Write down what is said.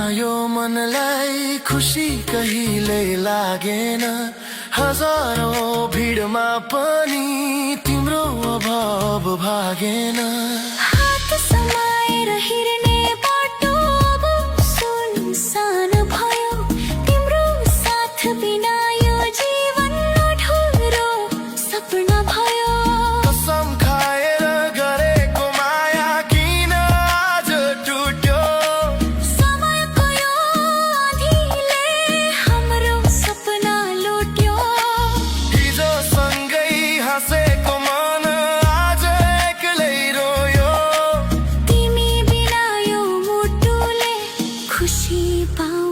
यो मनलाई खुसी कहिले लागेन। हजारौं भिडमा पनि तिम्रो अभाव भागेन। हात समाएर हिँड्ने बाटो अब सुनसान भयो। तिम्रो साथ बिना यो जीवन अधुरो सपना भयो। कसम खाएर गरेको माया किन आज टुट्यो। समयको यो आँधीले हाम्रो सपना लुट्यो। हिजो सँगै हाँसेको मन आज एक्लै रोयो। तिमी बिना यो मुटुले खुसी पाऊ।